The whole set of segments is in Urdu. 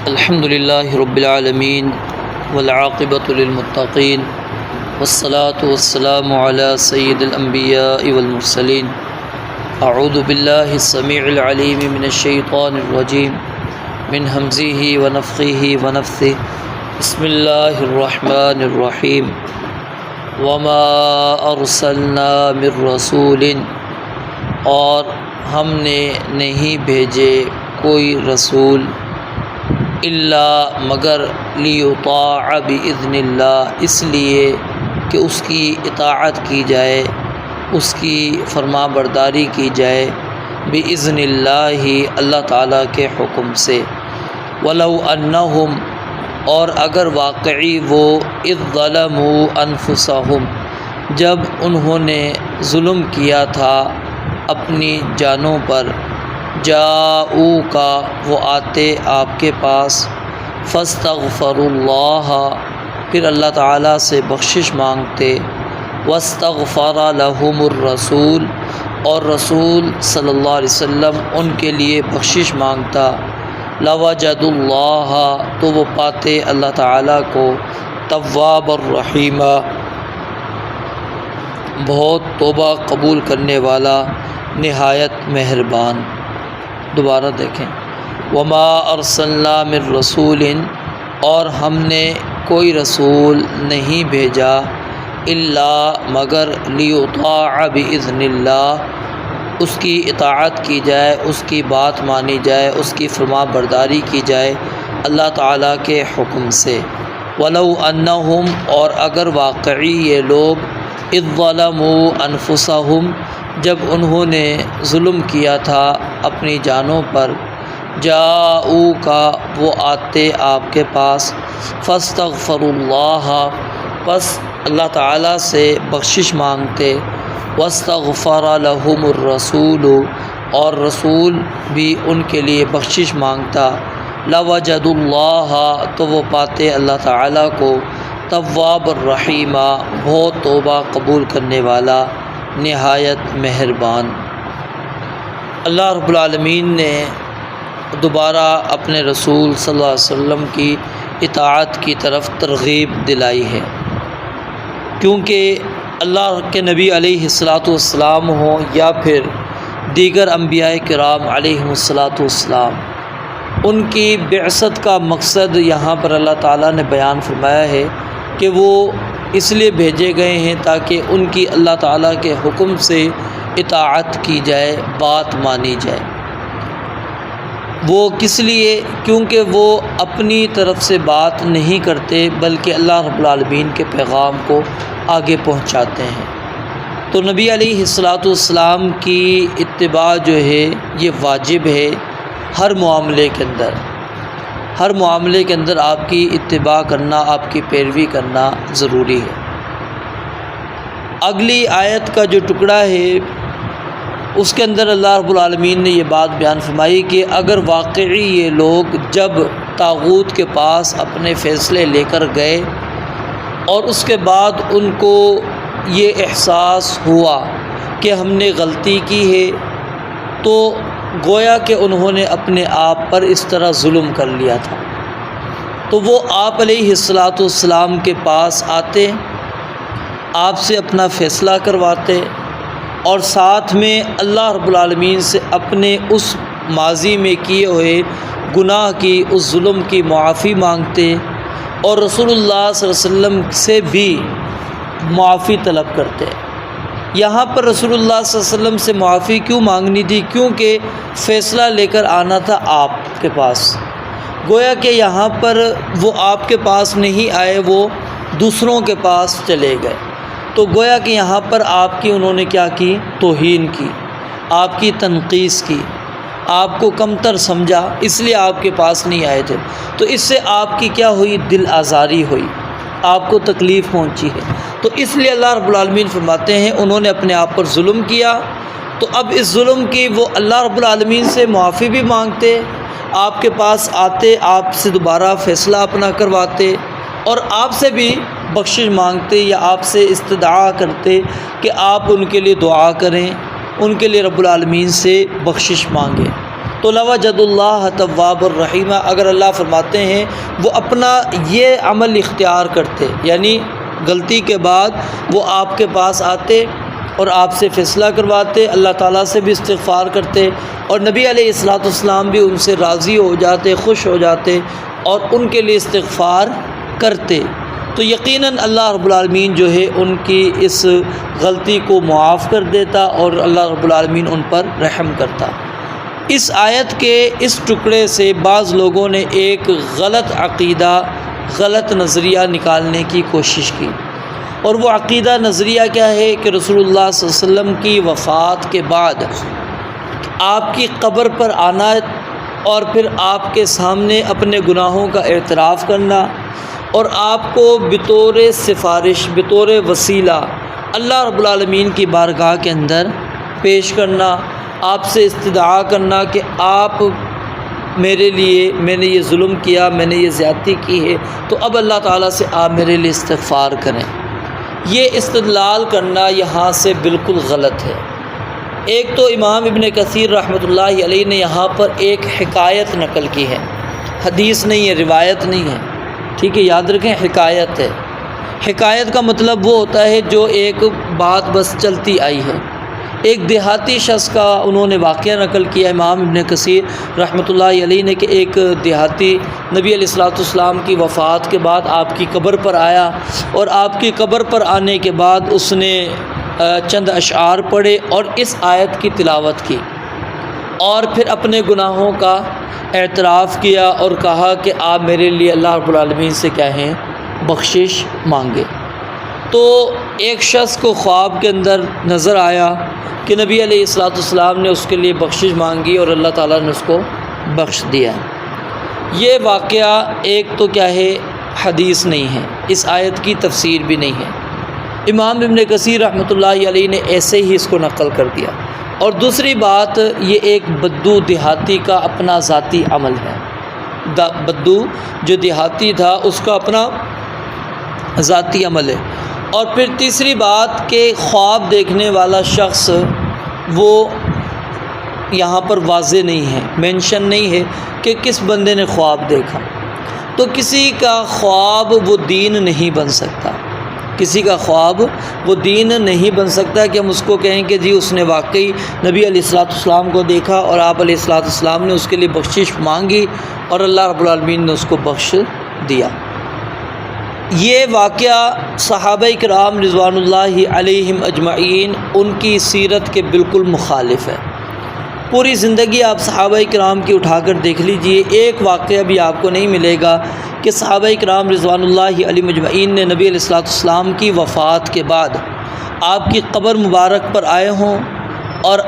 الحمد للہ رب العالمین والعاقبۃ للمتقین والصلاة والسلام علی سید الانبیاء والمرسلین اعوذ باللہ السمیع العلیم من الشیطان الرجیم من ہمزہ ونفخہ ونفثہ بسم اللہ الرحمن الرحیم وما ارسلنا من رسول اور ہم نے نہیں بھیجے کوئی رسول الا مگر لیطاع باذن اللہ، اس لیے کہ اس کی اطاعت کی جائے، اس کی فرما برداری کی جائے، باذن اللہ اللہ تعالیٰ کے حکم سے۔ ولو انہم اور اگر واقعی وہ اذ ظلموا انفسہم جب انہوں نے ظلم کیا تھا اپنی جانوں پر، جاؤک وہ آتے آپ کے پاس، فاستغفروا اللہ پھر اللہ تعالیٰ سے بخشش مانگتے، واستغفر لہم الرسول اور رسول صلی اللہ علیہ وسلم ان کے لیے بخشش مانگتا، لوجدوا اللہ تو وہ پاتے اللہ تعالیٰ کو تواب الرحیم بہت توبہ قبول کرنے والا، نہایت مہربان۔ دوبارہ دیکھیں، وما ارسلنا من رسول اور ہم نے کوئی رسول نہیں بھیجا الا مگر لیطاع باذن اللہ، اس کی اطاعت کی جائے، اس کی بات مانی جائے، اس کی فرما برداری کی جائے اللہ تعالیٰ کے حکم سے۔ ولو انہم اور اگر واقعی یہ لوگ اذ ظلموا انفسہم جب انہوں نے ظلم کیا تھا اپنی جانوں پر، جاؤک وہ آتے آپ کے پاس، فاستغفروا اللہ پس اللہ تعالیٰ سے بخشش مانگتے، واستغفر لہم الرسول اور رسول بھی ان کے لیے بخشش مانگتا، لوجدوا اللہ تو وہ پاتے اللہ تعالیٰ کو تواب الرحیم بہت توبہ قبول کرنے والا، نہایت مہربان۔ اللہ رب العالمین نے دوبارہ اپنے رسول صلی اللہ علیہ وسلم کی اطاعت کی طرف ترغیب دلائی ہے، کیونکہ اللہ کے نبی علیہ السلام ہوں یا پھر دیگر انبیاء کرام علیہم السلام، ان کی بعثت کا مقصد یہاں پر اللہ تعالیٰ نے بیان فرمایا ہے کہ وہ اس لیے بھیجے گئے ہیں تاکہ ان کی اللہ تعالیٰ کے حکم سے اطاعت کی جائے، بات مانی جائے۔ وہ کس لیے؟ کیونکہ وہ اپنی طرف سے بات نہیں کرتے بلکہ اللہ رب العالمین کے پیغام کو آگے پہنچاتے ہیں۔ تو نبی علیہ السلام کی اتباع جو ہے یہ واجب ہے، ہر معاملے کے اندر، ہر معاملے کے اندر آپ کی اتباع کرنا، آپ کی پیروی کرنا ضروری ہے۔ اگلی آیت کا جو ٹکڑا ہے اس کے اندر اللہ رب العالمین نے یہ بات بیان فرمائی کہ اگر واقعی یہ لوگ جب طاغوت کے پاس اپنے فیصلے لے کر گئے اور اس کے بعد ان کو یہ احساس ہوا کہ ہم نے غلطی کی ہے، تو گویا کہ انہوں نے اپنے آپ پر اس طرح ظلم کر لیا تھا، تو وہ آپ علیہ السلام کے پاس آتے، آپ سے اپنا فیصلہ کرواتے اور ساتھ میں اللہ رب العالمین سے اپنے اس ماضی میں کیے ہوئے گناہ کی، اس ظلم کی معافی مانگتے، اور رسول اللہ صلی اللہ علیہ وسلم سے بھی معافی طلب کرتے۔ یہاں پر رسول اللہ صلی اللہ علیہ وسلم سے معافی کیوں مانگنی تھی؟ کیونکہ فیصلہ لے کر آنا تھا آپ کے پاس، گویا کہ یہاں پر وہ آپ کے پاس نہیں آئے، وہ دوسروں کے پاس چلے گئے، تو گویا کہ یہاں پر آپ کی انہوں نے کیا کی؟ توہین کی، آپ کی تنقیص کی، آپ کو کمتر سمجھا، اس لیے آپ کے پاس نہیں آئے تھے۔ تو اس سے آپ کی کیا ہوئی؟ دل آزاری ہوئی، آپ کو تکلیف پہنچی ہے۔ تو اس لیے اللہ رب العالمین فرماتے ہیں انہوں نے اپنے آپ پر ظلم کیا، تو اب اس ظلم کی وہ اللہ رب العالمین سے معافی بھی مانگتے، آپ کے پاس آتے، آپ سے دوبارہ فیصلہ اپنا کرواتے، اور آپ سے بھی بخشش مانگتے یا آپ سے استدعا کرتے کہ آپ ان کے لیے دعا کریں، ان کے لیے رب العالمین سے بخشش مانگیں۔ تو لوجد اللہ تواب الرحیم، اگر اللہ فرماتے ہیں وہ اپنا یہ عمل اختیار کرتے، یعنی غلطی کے بعد وہ آپ کے پاس آتے اور آپ سے فیصلہ کرواتے، اللہ تعالیٰ سے بھی استغفار کرتے، اور نبی علیہ الصلوۃ والسلام بھی ان سے راضی ہو جاتے، خوش ہو جاتے اور ان کے لیے استغفار کرتے، تو یقیناً اللہ رب العالمین جو ہے ان کی اس غلطی کو معاف کر دیتا اور اللہ رب العالمین ان پر رحم کرتا۔ اس آیت کے اس ٹکڑے سے بعض لوگوں نے ایک غلط عقیدہ، غلط نظریہ نکالنے کی کوشش کی، اور وہ عقیدہ نظریہ کیا ہے کہ رسول اللہ صلی اللہ علیہ وسلم کی وفات کے بعد آپ کی قبر پر آنا اور پھر آپ کے سامنے اپنے گناہوں کا اعتراف کرنا اور آپ کو بطور سفارش، بطور وسیلہ اللہ رب العالمین کی بارگاہ کے اندر پیش کرنا، آپ سے استدعا کرنا کہ آپ میرے لیے، میں نے یہ ظلم کیا، میں نے یہ زیادتی کی ہے، تو اب اللہ تعالیٰ سے آپ میرے لیے استغفار کریں۔ یہ استدلال کرنا یہاں سے بالکل غلط ہے۔ ایک تو امام ابن کثیر رحمۃ اللہ علیہ نے یہاں پر ایک حکایت نقل کی ہے، حدیث نہیں ہے، روایت نہیں ہے، ٹھیک ہے، یاد رکھیں حکایت ہے۔ حکایت کا مطلب وہ ہوتا ہے جو ایک بات بس چلتی آئی ہے۔ ایک دیہاتی شخص کا انہوں نے واقعہ نقل کیا امام ابن کثیر رحمۃ اللہ علیہ نے کہ ایک دیہاتی نبی علیہ الصلوۃ والسلام کی وفات کے بعد آپ کی قبر پر آیا، اور آپ کی قبر پر آنے کے بعد اس نے چند اشعار پڑھے اور اس آیت کی تلاوت کی، اور پھر اپنے گناہوں کا اعتراف کیا اور کہا کہ آپ میرے لیے اللہ رب العالمین سے کہیں بخشش مانگے۔ تو ایک شخص کو خواب کے اندر نظر آیا کہ نبی علیہ الصلوۃ والسلام نے اس کے لیے بخشش مانگی اور اللہ تعالیٰ نے اس کو بخش دیا۔ یہ واقعہ ایک تو کیا ہے، حدیث نہیں ہے، اس آیت کی تفسیر بھی نہیں ہے، امام ابن کثیر رحمۃ اللہ علیہ نے ایسے ہی اس کو نقل کر دیا۔ اور دوسری بات، یہ ایک بدو دیہاتی کا اپنا ذاتی عمل ہے، بدو جو دیہاتی تھا اس کا اپنا ذاتی عمل ہے۔ اور پھر تیسری بات کہ خواب دیکھنے والا شخص وہ یہاں پر واضح نہیں ہے، مینشن نہیں ہے کہ کس بندے نے خواب دیکھا، تو کسی کا خواب وہ دین نہیں بن سکتا، کسی کا خواب وہ دین نہیں بن سکتا کہ ہم اس کو کہیں کہ جی اس نے واقعی نبی علیہ الصلوۃ والسلام کو دیکھا اور آپ علیہ الصلوۃ والسلام نے اس کے لیے بخشش مانگی اور اللہ رب العالمین نے اس کو بخش دیا۔ یہ واقعہ صحابہ کرام رضوان اللہ علیہم اجمعین ان کی سیرت کے بالکل مخالف ہے۔ پوری زندگی آپ صحابہ کرام کی اٹھا کر دیکھ لیجئے، ایک واقعہ بھی آپ کو نہیں ملے گا کہ صحابہ کرام رضوان اللہ علیہم اجمعین نے نبی علیہ الصلوۃ والسلام کی وفات کے بعد آپ کی قبر مبارک پر آئے ہوں اور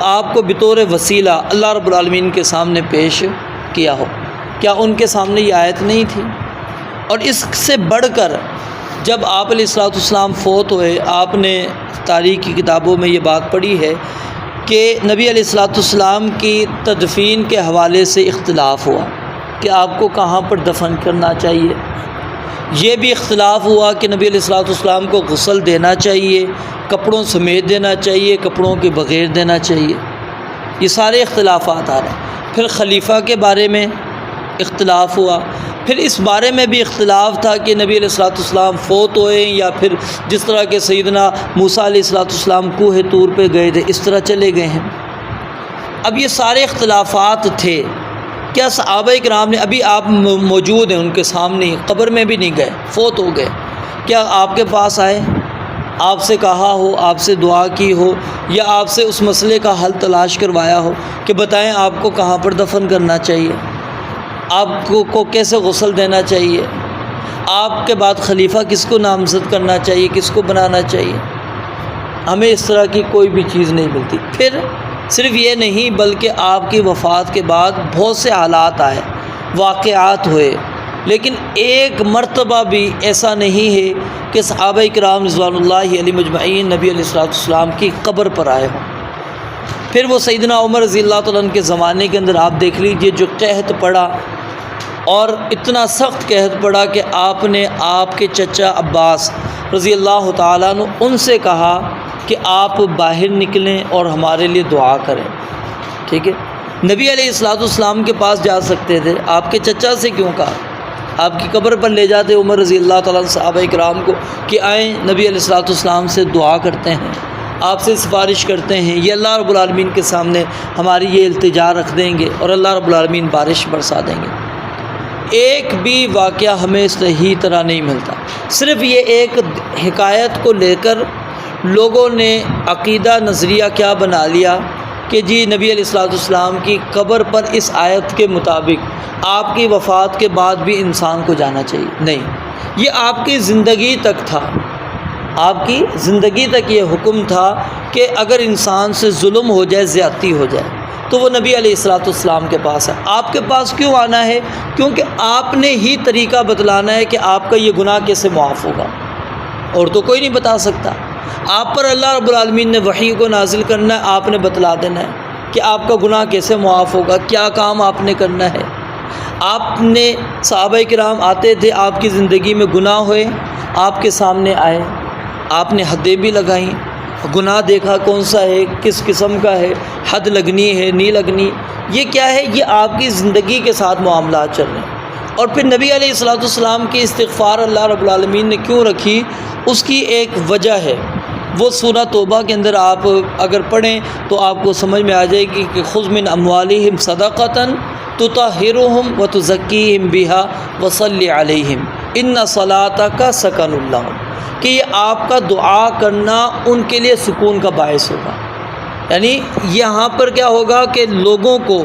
آپ کو بطور وسیلہ اللہ رب العالمین کے سامنے پیش کیا ہو۔ کیا ان کے سامنے یہ آیت نہیں تھی؟ اور اس سے بڑھ کر جب آپ علیہ الصلوۃ والسلام فوت ہوئے، آپ نے تاریخ کی کتابوں میں یہ بات پڑھی ہے کہ نبی علیہ الصلوۃ والسلام کی تدفین کے حوالے سے اختلاف ہوا کہ آپ کو کہاں پر دفن کرنا چاہیے۔ یہ بھی اختلاف ہوا کہ نبی علیہ الصلوۃ والسلام کو غسل دینا چاہیے، کپڑوں سمیت دینا چاہیے، کپڑوں کے بغیر دینا چاہیے۔ یہ سارے اختلافات آ رہے ہیں۔ پھر خلیفہ کے بارے میں اختلاف ہوا، پھر اس بارے میں بھی اختلاف تھا کہ نبی علیہ الصلوۃ والسلام فوت ہوئے یا پھر جس طرح کہ سیدنا موسیٰ علیہ الصلوۃ والسلام کوہ طور پہ گئے تھے اس طرح چلے گئے ہیں۔ اب یہ سارے اختلافات تھے، کیا صحابہ کرام نے، ابھی آپ موجود ہیں ان کے سامنے، قبر میں بھی نہیں گئے، فوت ہو گئے، کیا آپ کے پاس آئے، آپ سے کہا ہو، آپ سے دعا کی ہو، یا آپ سے اس مسئلے کا حل تلاش کروایا ہو کہ بتائیں آپ کو کہاں پر دفن کرنا چاہیے، آپ کو کیسے غسل دینا چاہیے، آپ کے بعد خلیفہ کس کو نامزد کرنا چاہیے، کس کو بنانا چاہیے؟ ہمیں اس طرح کی کوئی بھی چیز نہیں ملتی۔ پھر صرف یہ نہیں بلکہ آپ کی وفات کے بعد بہت سے حالات آئے، واقعات ہوئے، لیکن ایک مرتبہ بھی ایسا نہیں ہے کہ صحابہ کرام رضوان اللہ علیہم اجمعین نبی علیہ الصلوۃ والسلام کی قبر پر آئے ہوں۔ پھر وہ سیدنا عمر رضی اللہ تعالیٰ عنہ کے زمانے کے اندر آپ دیکھ لیجئے جو قحط پڑا، اور اتنا سخت قحط پڑا کہ آپ نے آپ کے چچا عباس رضی اللہ تعالیٰ عنہ ان سے کہا کہ آپ باہر نکلیں اور ہمارے لیے دعا کریں۔ ٹھیک ہے، نبی علیہ السلام کے پاس جا سکتے تھے، آپ کے چچا سے کیوں کہا؟ آپ کی قبر پر لے جاتے عمر رضی اللہ تعالیٰ عنہ صحابہ کرام کو کہ آئیں نبی علیہ السلام سے دعا کرتے ہیں، آپ سے سفارش کرتے ہیں، یہ اللہ رب العالمین کے سامنے ہماری یہ التجا رکھ دیں گے اور اللہ رب العالمین بارش برسا دیں گے۔ ایک بھی واقعہ ہمیں صحیح طرح نہیں ملتا، صرف یہ ایک حکایت کو لے کر لوگوں نے عقیدہ نظریہ کیا بنا لیا کہ جی نبی علیہ السلام کی قبر پر اس آیت کے مطابق آپ کی وفات کے بعد بھی انسان کو جانا چاہیے۔ نہیں، یہ آپ کی زندگی تک تھا، آپ کی زندگی تک یہ حکم تھا کہ اگر انسان سے ظلم ہو جائے، زیادتی ہو جائے، تو وہ نبی علیہ السلام کے پاس ہے۔ آپ کے پاس کیوں آنا ہے؟ کیونکہ آپ نے ہی طریقہ بتلانا ہے کہ آپ کا یہ گناہ کیسے معاف ہوگا، اور تو کوئی نہیں بتا سکتا۔ آپ پر اللہ رب العالمین نے وحی کو نازل کرنا ہے، آپ نے بتلا دینا ہے کہ آپ کا گناہ کیسے معاف ہوگا، کیا کام آپ نے کرنا ہے۔ آپ نے صحابہ کرام آتے تھے، آپ کی زندگی میں گناہ ہوئے، آپ کے سامنے آئے، آپ نے حدیں بھی لگائیں، گناہ دیکھا کون سا ہے، کس قسم کا ہے، حد لگنی ہے نہیں لگنی، یہ کیا ہے، یہ آپ کی زندگی کے ساتھ معاملات چل رہے ہیں۔ اور پھر نبی علیہ السلام کی استغفار اللہ رب العالمین نے کیوں رکھی، اس کی ایک وجہ ہے، وہ سورہ توبہ کے اندر آپ اگر پڑھیں تو آپ کو سمجھ میں آ جائے گی کہ خذ من اموالہم صدقۃ تطہرہم وتزکیہم بہا وصلی علیہم ان صلاتک سکن لہم، کہ یہ آپ کا دعا کرنا ان کے لیے سکون کا باعث ہوگا۔ یعنی یہاں پر کیا ہوگا کہ لوگوں کو،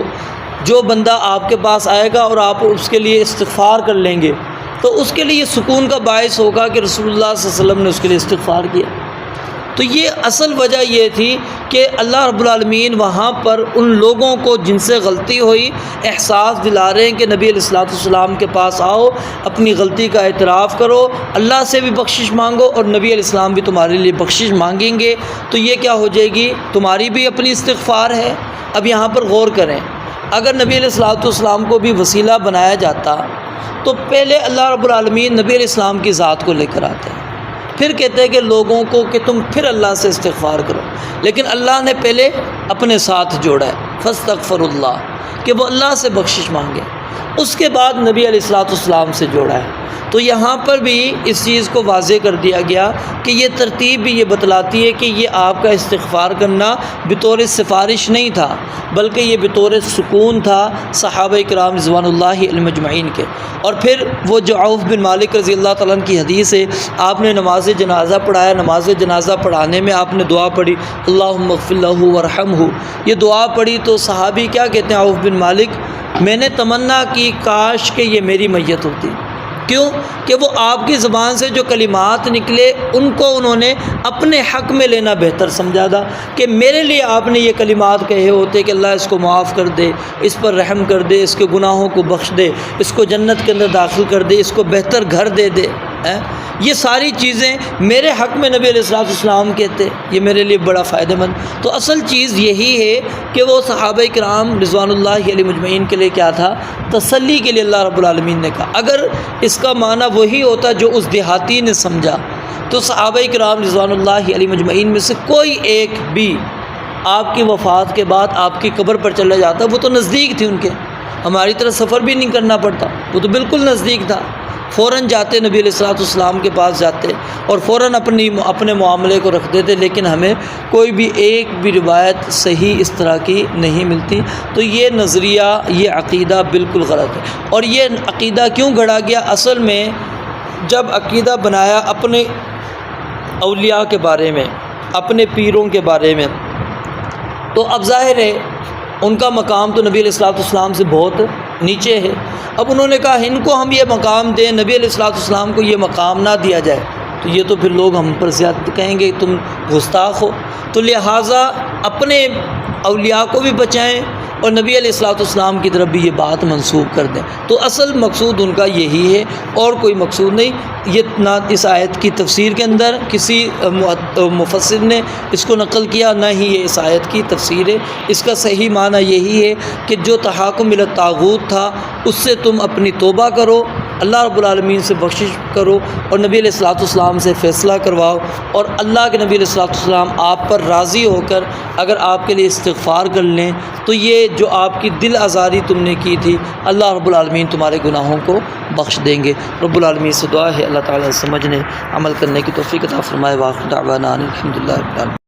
جو بندہ آپ کے پاس آئے گا اور آپ اس کے لیے استغفار کر لیں گے تو اس کے لیے یہ سکون کا باعث ہوگا کہ رسول اللہ صلی اللہ علیہ وسلم نے اس کے لیے استغفار کیا۔ تو یہ اصل وجہ یہ تھی کہ اللہ رب العالمین وہاں پر ان لوگوں کو جن سے غلطی ہوئی احساس دلا رہے ہیں کہ نبی علیہ السلام کے پاس آؤ، اپنی غلطی کا اعتراف کرو، اللہ سے بھی بخشش مانگو اور نبی علیہ السلام بھی تمہارے لیے بخشش مانگیں گے، تو یہ کیا ہو جائے گی، تمہاری بھی اپنی استغفار ہے۔ اب یہاں پر غور کریں، اگر نبی علیہ السلام کو بھی وسیلہ بنایا جاتا تو پہلے اللہ رب العالمین نبی علیہ السلام کی ذات کو لے کر آتے ہیں، پھر کہتے ہیں کہ لوگوں کو کہ تم پھر اللہ سے استغفار کرو، لیکن اللہ نے پہلے اپنے ساتھ جوڑا ہے، فاستغفر اللہ، کہ وہ اللہ سے بخشش مانگے، اس کے بعد نبی علیہ السلام سے جوڑا ہے۔ تو یہاں پر بھی اس چیز کو واضح کر دیا گیا کہ یہ ترتیب بھی یہ بتلاتی ہے کہ یہ آپ کا استغفار کرنا بطور سفارش نہیں تھا، بلکہ یہ بطور سکون تھا صحابہ کرام رضوان اللہ علیہم اجمعین کے۔ اور پھر وہ جو عوف بن مالک رضی اللہ تعالیٰ عنہ کی حدیث ہے، آپ نے نماز جنازہ پڑھایا، نماز جنازہ پڑھانے میں آپ نے دعا پڑھی اللہم اغفر لہ ورحمہ، یہ دعا پڑھی تو صحابی کیا کہتے ہیں، عوف بن مالک، میں نے تمنا کی کاش کہ یہ میری میت ہوتی۔ کیوں کہ وہ آپ کی زبان سے جو کلمات نکلے ان کو انہوں نے اپنے حق میں لینا بہتر سمجھا تھا، کہ میرے لیے آپ نے یہ کلمات کہے ہوتے کہ اللہ اس کو معاف کر دے، اس پر رحم کر دے، اس کے گناہوں کو بخش دے، اس کو جنت کے اندر داخل کر دے، اس کو بہتر گھر دے دے، یہ ساری چیزیں میرے حق میں نبی علیہ السلام کہتے، یہ میرے لیے بڑا فائدہ مند۔ تو اصل چیز یہی ہے کہ وہ صحابہ کرام رضوان اللہ علیہم اجمعین کے لیے کیا تھا، تسلی کے لیے اللہ رب العالمین نے کہا۔ اگر اس کا معنی وہی ہوتا جو اس دیہاتی نے سمجھا تو صحابہ کرام رضوان اللہ علیہم اجمعین میں سے کوئی ایک بھی آپ کی وفات کے بعد آپ کی قبر پر چلا جاتا، وہ تو نزدیک تھی ان کے، ہماری طرح سفر بھی نہیں کرنا پڑتا، وہ تو بالکل نزدیک تھا، فوراً جاتے نبی علیہ السلام کے پاس جاتے اور فوراً اپنے معاملے کو رکھ دیتے، لیکن ہمیں کوئی بھی ایک بھی روایت صحیح اس طرح کی نہیں ملتی۔ تو یہ نظریہ، یہ عقیدہ بالکل غلط ہے۔ اور یہ عقیدہ کیوں گھڑا گیا؟ اصل میں جب عقیدہ بنایا اپنے اولیاء کے بارے میں، اپنے پیروں کے بارے میں، تو اب ظاہر ہے ان کا مقام تو نبی علیہ السلام سے بہت نیچے ہے۔ اب انہوں نے کہا ان کو ہم یہ مقام دیں، نبی علیہ السلام کو یہ مقام نہ دیا جائے تو یہ تو پھر لوگ ہم پر زیادہ کہیں گے تم گستاخ ہو، تو لہٰذا اپنے اولیاء کو بھی بچائیں اور نبی علیہ السلام کی طرف بھی یہ بات منسوب کر دیں۔ تو اصل مقصود ان کا یہی ہے اور کوئی مقصود نہیں۔ یہ نہ اس آیت کی تفسیر کے اندر کسی مفسر نے اس کو نقل کیا، نہ ہی یہ اس آیت کی تفسیر ہے۔ اس کا صحیح معنی یہی ہے کہ جو تحاکم الی الطاغوت تھا اس سے تم اپنی توبہ کرو، اللہ رب العالمین سے بخشش کرو اور نبی علیہ الصلوۃ والسلام سے فیصلہ کرواؤ، اور اللہ کے نبی علیہ الصلوۃ والسلام آپ پر راضی ہو کر اگر آپ کے لیے استغفار کر لیں تو یہ جو آپ کی دل آزاری تم نے کی تھی اللہ رب العالمین تمہارے گناہوں کو بخش دیں گے۔ رب العالمین سے دعا ہے اللہ تعالیٰ سمجھنے عمل کرنے کی توفیق عطا فرمائے۔ واخر دعوانا الحمدللہ رب العالمین۔